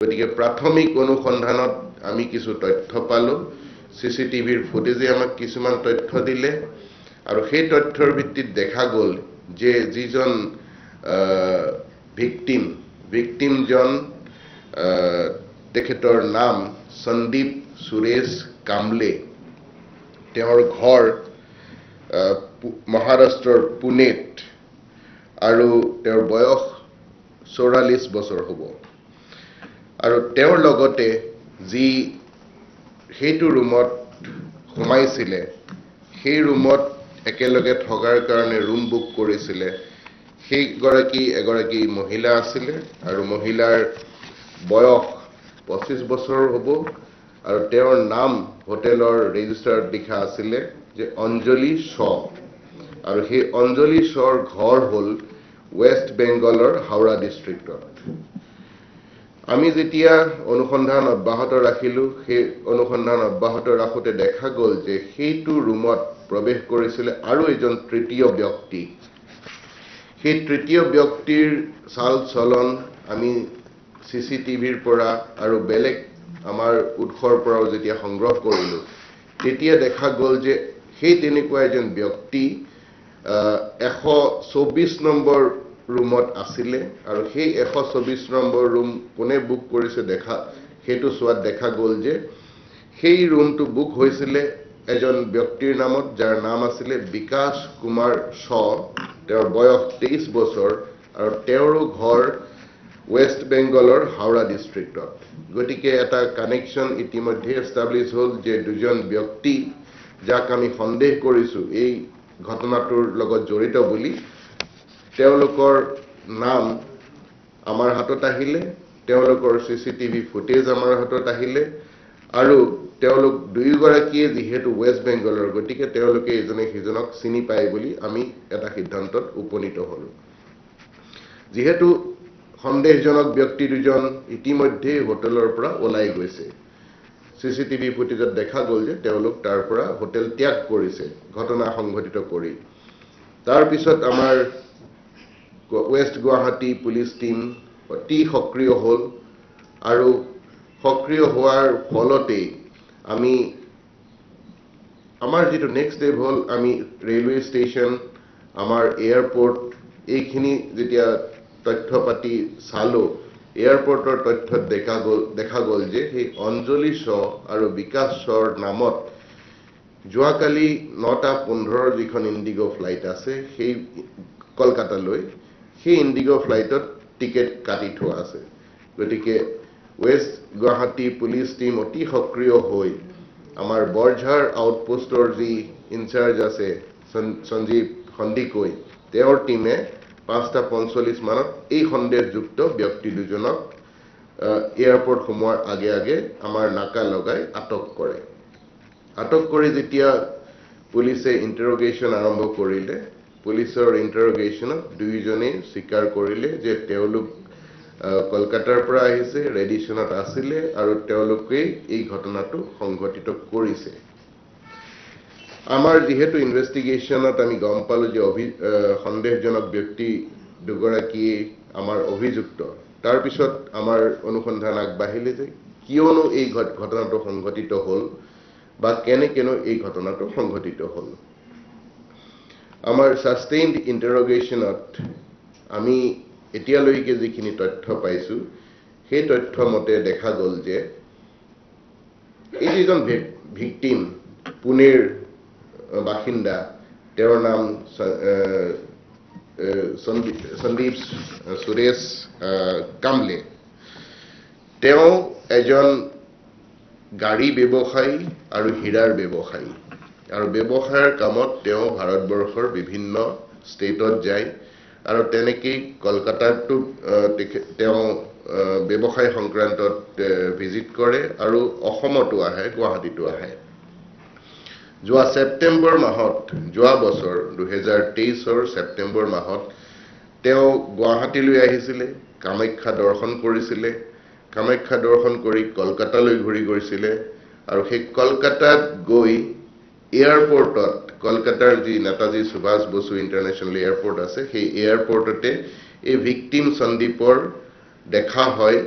গতিকে প্ৰাথমিক অনুসন্ধানত আমি কিছু তথ্য পালোঁ CCTVৰ ফুটেজে আমাক কিছুমান তথ্য দিলে আৰু সেই তথ্যৰ ভিত্তিত দেখা গ'ল যে যিজন ভিকটিমজন তেখেতৰ নাম সন্দীপ সুৰেশ কামলে তেওঁৰ ঘৰ মহাৰাষ্ট্ৰৰ পুনেত আৰু তেওঁৰ বয়স 44 বছৰ হ'ব আৰু তেওঁৰ লগতে যি সেইটো ৰুমত সোমাইছিলে সেই ৰুমত একেলগে থকাৰ কাৰণে ৰুম বুক কৰিছিলে সেই এগৰাকী মহিলা আছিলে আৰু মহিলাৰ বয়স 25 বছৰ হ'ব আৰু তেওঁৰ নাম হোটেলৰ ৰেজিষ্টাৰত লিখা আছিলে যে অঞ্জলি শ আৰু সেই অঞ্জলি শৰ ঘৰ হ'ল ৱেষ্ট বেংগলৰ হাওৰা ডিষ্ট্ৰিক্টত আমি যেতিয়া অনুসন্ধান অব্যাহত ৰাখিলোঁ সেই অনুসন্ধান অব্যাহত ৰাখোতে দেখা গ'ল যে সেইটো ৰুমত প্ৰৱেশ কৰিছিলে আৰু এজন তৃতীয় ব্যক্তি সেই তৃতীয় ব্যক্তিৰ চাল চলন আমি CCTVৰ পৰা আৰু বেলেগ আমাৰ উৎসৰ পৰাও যেতিয়া সংগ্ৰহ কৰিলোঁ তেতিয়া দেখা গ'ল যে সেই তেনেকুৱা এজন ব্যক্তি 124 নম্বৰ ৰুমত আছিলে আৰু সেই 124 নম্বৰ ৰুম কোনে বুক কৰিছে সেইটো চোৱাত দেখা গ'ল যে সেই ৰুমটো বুক হৈছিলে এজন ব্যক্তিৰ নামত যাৰ নাম আছিলে বিকাশ কুমাৰ শ তেওঁৰ বয়স 23 বছৰ আৰু তেওঁৰো ঘৰ ৱেষ্ট বেংগলৰ হাওৰা ডিষ্ট্ৰিক্টত গতিকে এটা কানেকশ্যন ইতিমধ্যে এষ্টাব্লিছ হ'ল যে দুজন ব্যক্তি যাক আমি সন্দেহ কৰিছোঁ এই ঘটনাটোৰ লগত জড়িত বুলি তেওঁলোকৰ নাম আমাৰ হাতত আহিলে তেওঁলোকৰ CCTV ফুটেজ আমাৰ হাতত আহিলে আৰু তেওঁলোক দুয়োগৰাকীয়ে যিহেতু ৱেষ্ট বেংগলৰ গতিকে তেওঁলোকে এজনে সিজনক চিনি পায় বুলি আমি এটা সিদ্ধান্তত উপনীত হ'লোঁ যিহেতু সন্দেহজনক ব্যক্তি দুজন ইতিমধ্যে হোটেলৰ পৰা ওলাই গৈছে CCTV ফুটেজত দেখা গ'ল যে তেওঁলোক তাৰ পৰা হোটেল ত্যাগ কৰিছে ঘটনা সংঘটিত কৰি তাৰ পিছত আমাৰ ৱেষ্ট গুৱাহাটী পুলিচ টিম অতি সক্ৰিয় হ'ল আৰু সক্ৰিয় হোৱাৰ ফলতে আমি আমাৰ যেটো নেক্সট ষ্টেপ হ'ল আমি ৰেলৱে ষ্টেচন আমাৰ এয়াৰপোৰ্ট এইখিনি যেতিয়া তথ্য পাতি চালোঁ এয়াৰপোৰ্টৰ তথ্যত দেখা গ'ল যে সেই অঞ্জলি শ আৰু বিকাশ শৰ নামত যোৱাকালি 9:15 যিখন ইণ্ডিগো ফ্লাইট আছে সেই কলকাতালৈ সেই ইণ্ডিগো ফ্লাইটত টিকেট কাটি থোৱা আছে গতিকে ৱেষ্ট গুৱাহাটী পুলিচ টিম অতি সক্ৰিয় হৈ আমাৰ বৰঝাৰ আউটপোষ্টৰ যি ইনচাৰ্জ আছে সঞ্জীৱ খণ্ডিকৈ তেওঁৰ টিমে 5:45 মানত এই সন্দেহযুক্ত ব্যক্তি দুজনক এয়াৰপোৰ্ট সোমোৱাৰ আগে আমাৰ নাকা লগাই আটক কৰি যেতিয়া পুলিচে ইণ্টাৰোগেশ্যন আৰম্ভ কৰিলে পুলিচৰ ইণ্টাৰোগেশ্যনত দুইজনে স্বীকাৰ কৰিলে যে তেওঁলোক কলকাতাৰ পৰা আহিছে ৰেডিশ্যনত আছিলে আৰু তেওঁলোকে এই ঘটনাটো সংঘটিত কৰিছে আমাৰ যেহেতু ইনভেষ্টিগেশ্যনত আমি গম পালোঁ যে সন্দেহজনক ব্যক্তি দুগৰাকী আমাৰ অভিযুক্ত তাৰ পিছত আমাৰ অনুসন্ধান আগবাঢ়িলে যে কিয়নো এই ঘটনাটো সংঘটিত হ'ল বা কেনে এই ঘটনাটো সংঘটিত হ'ল আমাৰ সাস্টেইনড ইণ্টাৰোগেশ্যনত আমি এতিয়ালৈকে যিখিনি তথ্য পাইছোঁ সেই তথ্য মতে দেখা গ'ল যে এই যিজন ভিকটিম পুনেৰ বাসিন্দা তেওঁৰ নাম সন্দীপ সুৰেশ কামলে তেওঁ এজন গাড়ী ব্যৱসায়ী আৰু হীৰাৰ ব্যৱসায়ী আৰু ব্যৱসায়ৰ কামত তেওঁ ভাৰতবৰ্ষৰ বিভিন্ন ষ্টেটত যায় আৰু তেনেকৈ কলকাতাতো তেওঁ ব্যৱসায় সংক্ৰান্তত ভিজিট কৰে আৰু অসমতো আহে গুৱাহাটীতো আহে যোৱা ছেপ্টেম্বৰ মাহত যোৱা বছৰ 2023ৰ ছেপ্টেম্বৰ মাহত তেওঁ গুৱাহাটীলৈ আহিছিলে কামাখ্যা দৰ্শন কৰিছিলে কামাখ্যা দৰ্শন কৰি কলকাতালৈ ঘূৰি গৈছিলে আৰু সেই কলকাতাত গৈ এয়াৰপোৰ্টত কলকাতাৰ যি নেতাজী সুভাষ বসু ইণ্টাৰনেশ্যনেল এয়াৰপোৰ্ট আছে সেই এয়াৰপোৰ্টতে এই ভিকটিম সন্দীপৰ দেখা হয়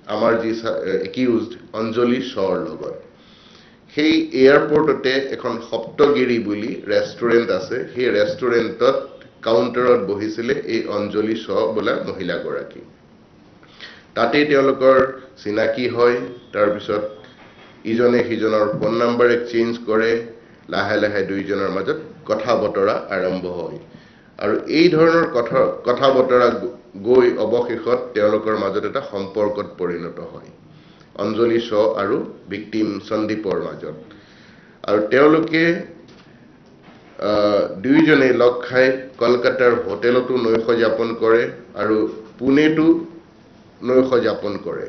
আমাৰ যি একিউজড অঞ্জলি শ্ব'ৰ লগত সেই এয়াৰপোৰ্টতে এখন সপ্তগিৰি বুলি ৰেষ্টুৰেণ্ট আছে সেই ৰেষ্টুৰেণ্টত কাউণ্টাৰত বহিছিলে এই অঞ্জলি শ্ব' বোলা মহিলাগৰাকী তাতেই তেওঁলোকৰ চিনাকি হয় তাৰপিছত ইজনে সিজনৰ ফোন নম্বৰ এক্সচেঞ্জ কৰে লাহে লাহে দুইজনৰ মাজত কথা বতৰা আৰম্ভ হয় আৰু এই ধৰণৰ কথা বতৰা গৈ অৱশেষত তেওঁলোকৰ মাজত এটা সম্পৰ্কত পৰিণত হয় অঞ্জলি শ্ব' আৰু ভিক্টিম সন্দীপৰ মাজত আৰু তেওঁলোকে দুইজনে লগ খাই কলকাতাৰ হোটেলতো নৈশ যাপন কৰে আৰু পুনেতো নৈশ যাপন কৰে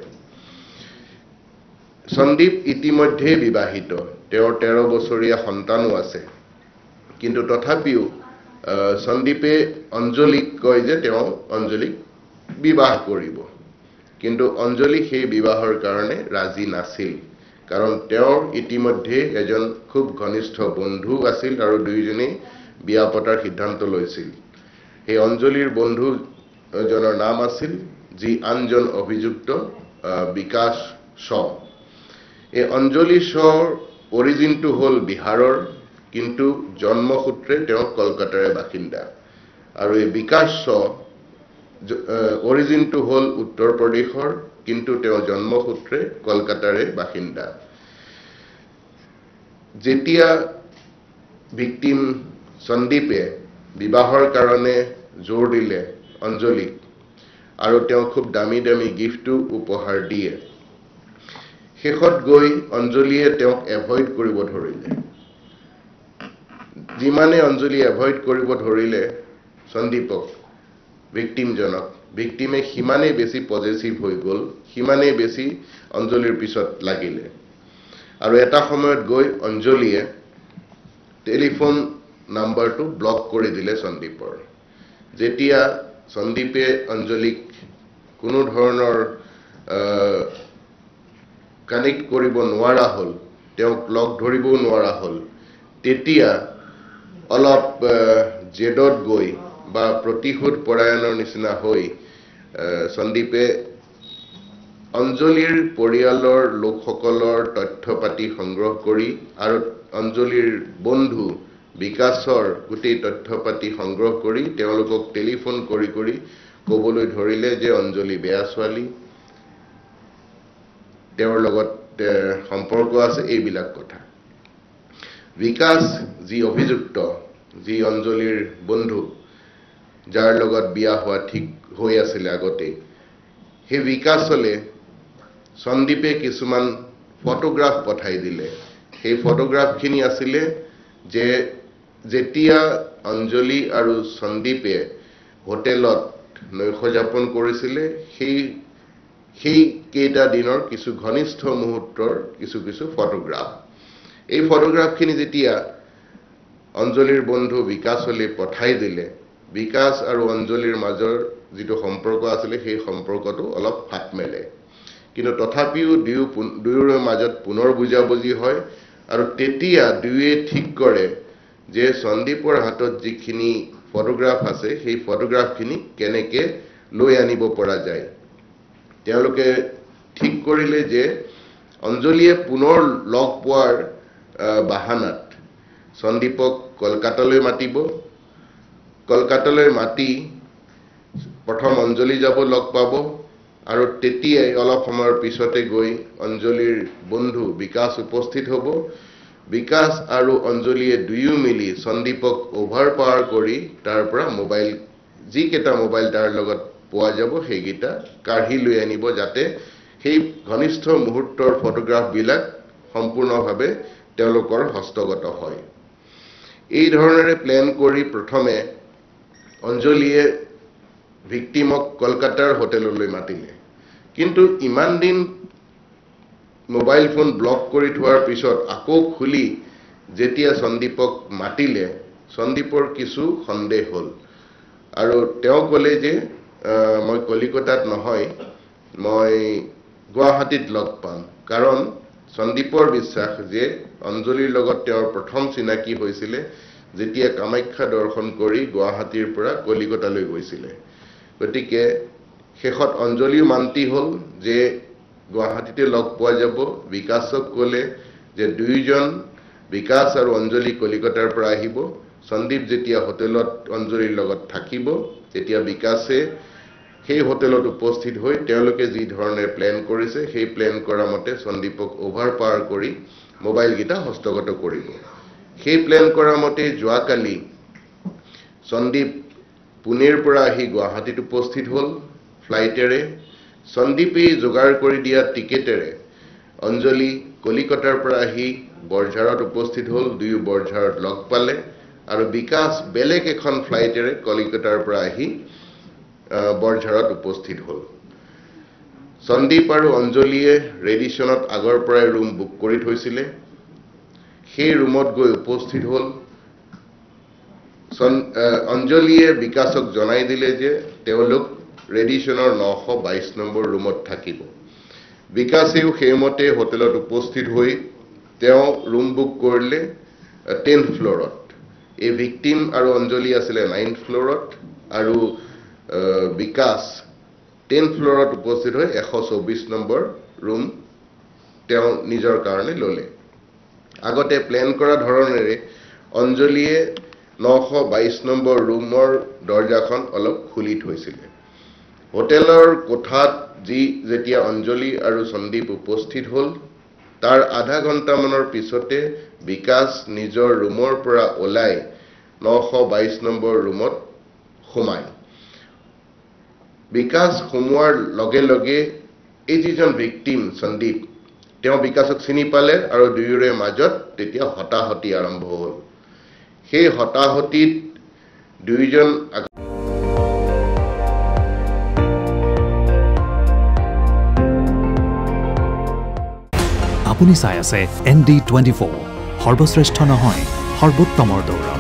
সন্দীপ ইতিমধ্যে বিবাহিত তেওঁৰ 13 বছৰীয়া সন্তানো আছে কিন্তু তথাপিও সন্দীপে অঞ্জলিক কয় যে তেওঁ অঞ্জলিক বিবাহ কৰিব কিন্তু অঞ্জলি সেই বিবাহৰ কাৰণে ৰাজি নাছিল কাৰণ তেওঁৰ ইতিমধ্যে এজন খুব ঘনিষ্ঠ বন্ধু আছিল আৰু দুইজনেই বিয়া পতাৰ সিদ্ধান্ত লৈছিল সেই অঞ্জলিৰ বন্ধু জনৰ নাম আছিল যি আনজন অভিযুক্ত বিকাশ শ্ব এই অঞ্জলি শ্ব'ৰ অৰিজিনটো হ'ল বিহাৰৰ কিন্তু জন্মসূত্ৰে তেওঁ কলকাতাৰে বাসিন্দা আৰু এই বিকাশ শ্ব অৰিজিনটো হ'ল উত্তৰ প্ৰদেশৰ কিন্তু তেওঁ জন্মসূত্ৰে কলকাতাৰে বাসিন্দা যেতিয়া ভিক্টিম সন্দীপে বিবাহৰ কাৰণে জোৰ দিলে অঞ্জলিক আৰু তেওঁ খুব দামী দামী গিফ্টটো উপহাৰ দিয়ে শেষত গৈ অঞ্জলিয়ে তেওঁক এভয়েড কৰিব ধৰিলে যিমানে অঞ্জলি এভয়েড কৰিব ধৰিলে সন্দীপক ভিক্টিমজনক ভিক্টিমে সিমানে বেছি পজেসিভ হৈ গ'ল সিমানে বেছি অঞ্জলিৰ পিছত লাগিলে আৰু এটা সময়ত গৈ অঞ্জলিয়ে টেলিফোন নাম্বাৰটো ব্লক কৰি দিলে সন্দীপৰ যেতিয়া সন্দীপে অঞ্জলিক কোনো ধৰণৰ কানেক্ট কৰিব নোৱাৰা হ'ল তেওঁক লগ ধৰিব নোৱাৰা হ'ল তেতিয়া অলপ জেডত গৈ বা প্ৰতিশোধ পৰায়ণৰ নিচিনা হৈ সন্দীপে অঞ্জলিৰ পৰিয়ালৰ লোকসকলৰ তথ্য পাতি সংগ্ৰহ কৰি আৰু অঞ্জলিৰ বন্ধু বিকাশৰ গোটেই তথ্য পাতি সংগ্ৰহ কৰি তেওঁলোকক টেলিফোন কৰি কৰি ক'বলৈ ধৰিলে যে অঞ্জলি বেয়া ছোৱালী তেওঁৰ লগত সম্পৰ্ক আছে এইবিলাক কথা বিকাশ যি অভিযুক্ত যি অঞ্জলিৰ বন্ধু যাৰ লগত বিয়া হোৱা ঠিক হৈ আছিল আগতে সেই বিকাশলে সন্দীপে কিছুমান ফটোগ্ৰাফ পঠাই দিলে সেই ফটোগ্ৰাফখিনি আছিল যে যেতিয়া অঞ্জলি আৰু সন্দীপে হোটেলত নৈশ যাপন কৰিছিল সেই কেইটা দিনৰ কিছু ঘনিষ্ঠ মুহূৰ্তৰ কিছু ফটোগ্ৰাফ এই ফটোগ্ৰাফখিনি যেতিয়া অঞ্জলিৰ বন্ধু বিকাশলে পঠাই দিলে বিকাশ আৰু অঞ্জলিৰ মাজৰ যিটো সম্পৰ্ক আছিল সেই সম্পৰ্কটো অলপ ফাট মেলে কিন্তু তথাপিও দুয়োৰে মাজত পুনৰ বুজাবুজি হয় আৰু তেতিয়া দুয়ে ঠিক কৰে যে সন্দীপৰ হাতত যিখিনি ফটোগ্ৰাফ আছে সেই ফটোগ্ৰাফখিনি কেনেকে লৈ আনিব পৰা যায় তেওঁলোকে ঠিক কৰিলে যে অঞ্জলিয়ে পুনৰ লগ পোৱাৰ বাহানাত সন্দীপক কলকাতালৈ মাতিব কলকাতালৈ মাতি প্ৰথম অঞ্জলি যাব লগ পাব আৰু তেতিয়াই অলপ সময়ৰ পিছতে গৈ অঞ্জলিৰ বন্ধু বিকাশ উপস্থিত হ'ব বিকাশ আৰু অঞ্জলিয়ে দুয়ো মিলি সন্দীপক ওভাৰ পাৱাৰ কৰি তাৰ পৰা মোবাইল যিকেইটা মোবাইল তাৰ লগত পোৱা যাব সেইকেইটা কাঢ়ি লৈ আনিব যাতে সেই ঘনিষ্ঠ মুহূৰ্তৰ ফটোগ্ৰাফবিলাক সম্পূৰ্ণভাৱে তেওঁলোকৰ হস্তগত হয় এই ধৰণেৰে প্ল্যান কৰি প্ৰথমে অঞ্জলিয়ে ভিক্টিমক কলকাতাৰ হোটেললৈ মাতিলে কিন্তু ইমান দিন মোবাইল ফোন ব্লক কৰি থোৱাৰ পিছত আকৌ খুলি যেতিয়া সন্দীপক মাতিলে সন্দীপৰ কিছু সন্দেহ হ'ল আৰু তেওঁ ক'লে যে মই কলিকতাত নহয় মই গুৱাহাটীত লগ পাম কাৰণ সন্দীপৰ বিশ্বাস যে অঞ্জলিৰ লগত তেওঁৰ প্ৰথম চিনাকি হৈছিল যেতিয়া কামাখ্যা দৰ্শন কৰি গুৱাহাটীৰ পৰা কলিকতালৈ গৈছিল গতিকে শেষত অঞ্জলিও মান্তি হ'ল যে গুৱাহাটীতে লগ পোৱা যাব বিকাশক ক'লে যে দুইজন বিকাশ আৰু অঞ্জলি কলিকতাৰ পৰা আহিব সন্দীপ যেতিয়া হোটেলত অঞ্জলিৰ লগত থাকিব তেতিয়া বিকাশে সেই হোটেলত উপস্থিত হৈ তেওঁলোকে যি ধৰণে প্ল্যান কৰিছে সেই প্ল্যান কৰা মতে সন্দীপক ওভাৰপাৱাৰ কৰি মোবাইল গিটা হস্তগত কৰিব সেই প্ল্যান কৰা মতে যোৱাকালি সন্দীপ পুনেৰ পৰা আহি গুৱাহাটীত উপস্থিত হ'ল ফ্লাইটেৰে সন্দীপে যোগাৰ কৰি দিয়া টিকেটেৰে অঞ্জলি কলিকতাৰ পৰা আহি বৰঝাৰত উপস্থিত হ'ল দুয়ো বৰঝাৰত লগ পালে আৰু বিকাশ বেলেগ এখন ফ্লাইটেৰে কলিকতাৰ পৰা আহি বৰঝাৰত উপস্থিত হ'ল সন্দীপ আৰু অঞ্জলিয়ে ৰেডিশ্যনত আগৰ পৰাই ৰুম বুক কৰি থৈছিলে সেই ৰুমত গৈ উপস্থিত হ'ল অঞ্জলিয়ে বিকাশক জনাই দিলে যে তেওঁলোক ৰেডিশ্যনৰ 922 নম্বৰ ৰুমত থাকিব বিকাশেও সেইমতে হোটেলত উপস্থিত হৈ তেওঁ ৰুম বুক কৰিলে 10th ফ্লোৰত এই ভিকটিম আৰু অঞ্জলি আছিল 9th ফ্লোৰত আৰু বিকাশ 10th ফ্লোৰত উপস্থিত হৈ 124 নম্বৰ ৰুম তেওঁ নিজৰ কাৰণে ললে আগতে প্ল্যান কৰা ধৰণেৰে অঞ্জলিয়ে 922 নম্বৰ ৰুমৰ দৰজাখন অলপ খুলি থৈছিলে হোটেলৰ কোঠাত যেতিয়া অঞ্জলি আৰু সন্দীপ উপস্থিত হ'ল তাৰ আধা ঘণ্টা মানৰ পিছতে বিকাশ নিজৰ ৰুমৰ পৰা ওলাই 922 নম্বৰ ৰুমত সোমায় বিকাশ সোমোৱাৰ লগে লগে এই যিজন ভিকটিম সন্দীপ তেওঁ বিকাশক চিনি পালে আৰু দুয়োৰে মাজত তেতিয়া হতাহতি আৰম্ভ হ'ল সেই হতাহতিত দুইজন আপুনি চাই আছে ND24 সৰ্বশ্ৰেষ্ঠ নহয় সৰ্বোত্তমৰ দৌৰা